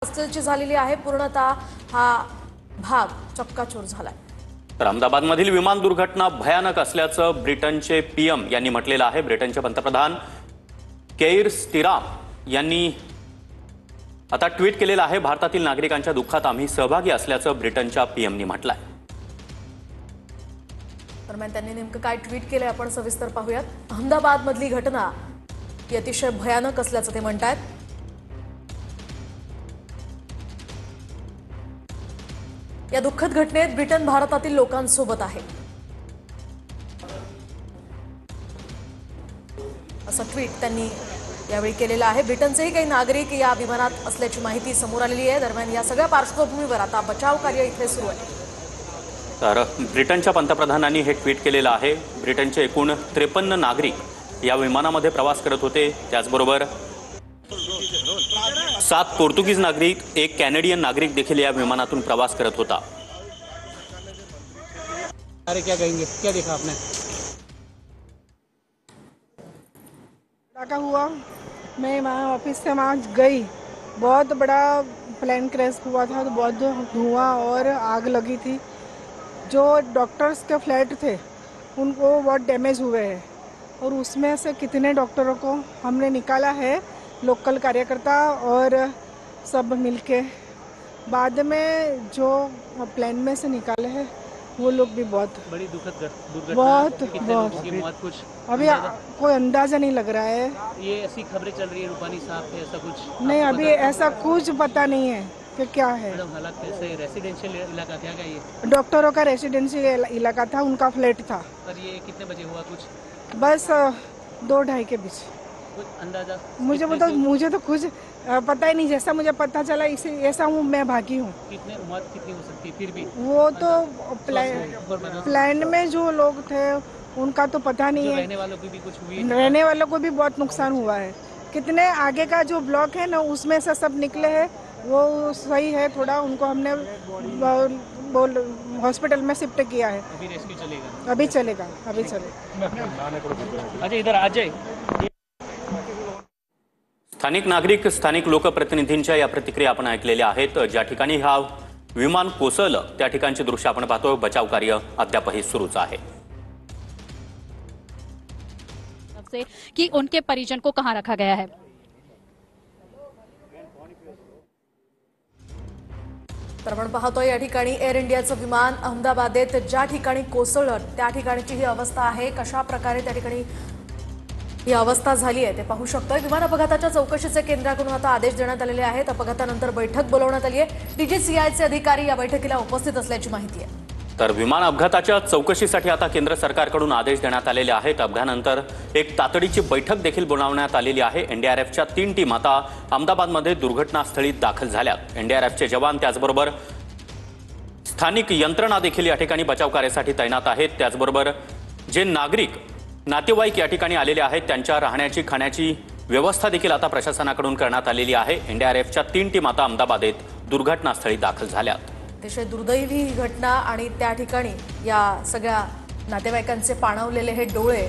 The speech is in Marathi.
हॉस्टेलची झालेली आहे। पूर्णतः हा भाग चक्काचूर झालाय। तर अहमदाबादमधील विमान दुर्घटना भयानक असल्याचं ब्रिटनचे पीएम यांनी म्हटलेलं आहे। ब्रिटनचे पंतप्रधान केयर स्टारमर यांनी आता ट्विट केलेलं आहे। भारतातील नागरिकांच्या दुःखात आम्ही सहभागी असल्याचं ब्रिटनच्या पीएमनी म्हटलंय। दरम्यान त्यांनी नेमकं काय ट्विट केलंय आपण सविस्तर पाहूयात। अहमदाबादमधली घटना ही अतिशय भयानक असल्याचं ते म्हणतात। या दुःखद घटनेत ब्रिटन भारतातील लोकांसोबत आहे असं ट्विट त्यांनी यावेळी केलेलं आहे। ब्रिटनचेही काही नागरिक या विमानात असल्याची माहिती समोर आलेली आहे। दरम्यान या सगळ्या पार्श्वभूमीवर आता बचाव कार्य इथे सुरू आहे। तर ब्रिटनच्या पंतप्रधानांनी हे ट्विट केलेलं आहे। ब्रिटनचे एकूण 53 नागरिक या विमानामध्ये प्रवास करत होते। त्याचबरोबर 7 पोर्तुगीज नागरिक, एक कॅनेडियन नागरिक देखील या विमानातून प्रवास करत होता। अरे क्या कहेंगे, क्या देखा आपने? क्या हुआ, मैं वहाँ ऑफिस से वहाँ गई, बहुत बड़ा प्लेन क्रैश हुआ था, तो बहुत धुआं और आग लगी थी। जो डॉक्टर्स के फ्लैट थे उनको बहुत डैमेज हुए हैं और उसमें से कितने डॉक्टरों को हमने निकाला है, लोकल कार्यकर्ता और सब मिलके। बाद में जो प्लेन में से निकाले हैं वो लोग भी बहुत बड़ी दुखद दुर्घटना, बहुत कितने लोगों की मौत, कुछ अभी कोई अंदाजा नहीं लग रहा है। ये ऐसी खबरें चल रही है रूपानी साहब के, ऐसा कुछ नहीं, अभी ऐसा कुछ पता नहीं है कि क्या है। मैडम हालात कैसे? रेसिडेंशियल इलाका था क्या ये? डॉक्टरों का रेसिडेंशियल इलाका था, उनका फ्लैट था। पर ये कितने बजे हुआ, कुछ बस 2-2:30 के बीच। कुछ अंदाजा? मुझे तो कुछ पता ही नहीं। जैसा मुझे पता चला इसे ऐसा हूँ, मैं भागी हूँ। कितने मौत कितनी हो सकती है फिर भी? वो तो प्लान में जो लोग थे उनका तो पता नहीं है। रहने वालों की भी कुछ हुई? रहने वालों को भी बहुत नुकसान हुआ है। कितने आगे का जो ब्लॉक है ना, उसमें से सब निकले हैं, वो सही है। थोड़ा उनको हमने हॉस्पिटल में शिफ्ट किया है। अभी रेस्क्यू चलेगा? अभी चलेगा। अजय इधर आ जाए। स्थानिक नागरिक, स्थानिक लोकप्रतिनिधींच्या या प्रतिक्रिया आपण ऐकलेल्या आहेत। ज्या ठिकाणी हा विमान कोसळलं त्या ठिकाणची दृश्य आपण पाहतोय। बचाव कार्य अद्यापही सुरूच आहे। कि उनके परिजन को कहां रखा गया है। तर आपण पाहतोय या ठिकाणी एअर इंडियाचं विमान अहमदाबादेत ज्या ठिकाणी कोसळलं त्या ठिकाणची ही अवस्था आहे। कशा प्रकारे त्या ठिकाणी ही अवस्था झाली आहे ते पाहू शकतोय। विमान अपघाताच्या चौकशीचे केंद्राकडून आता आदेश देण्यात आलेले आहेत। अपघातानंतर बैठक बोलावण्यात आली आहे। डीजीसीआयचे अधिकारी या बैठकीला उपस्थित असल्याची माहिती आहे। तर विमान अपघाताच्या चौकशीसाठी आता केंद्र सरकारकडून आदेश देण्यात आलेले आहेत। अपघातानंतर एक तातडीची बैठक देखील बोलावण्यात आलेली आहे। एनडीआरएफच्या 3 टीम आता अहमदाबादमध्ये दुर्घटनास्थळी दाखल झाल्यात। एनडीआरएफचे जवान त्याचबरोबर स्थानिक यंत्रणा देखील या ठिकाणी बचाव कार्यासाठी तैनात आहेत। त्याचबरोबर जे नागरिक, नातेवाईक या ठिकाणी आलेले आहेत त्यांच्या राहण्याची, खाण्याची व्यवस्था देखील आता प्रशासनाकडून करण्यात आलेली आहे। एनडीआरएफच्या 3 टीम आता अहमदाबादेत दुर्घटनास्थळी दाखल झाल्यात। अतिशय दुर्दैवी ही घटना आणि त्या ठिकाणी या सगळ्या नातेवाईकांचे पाणावलेले हे डोळे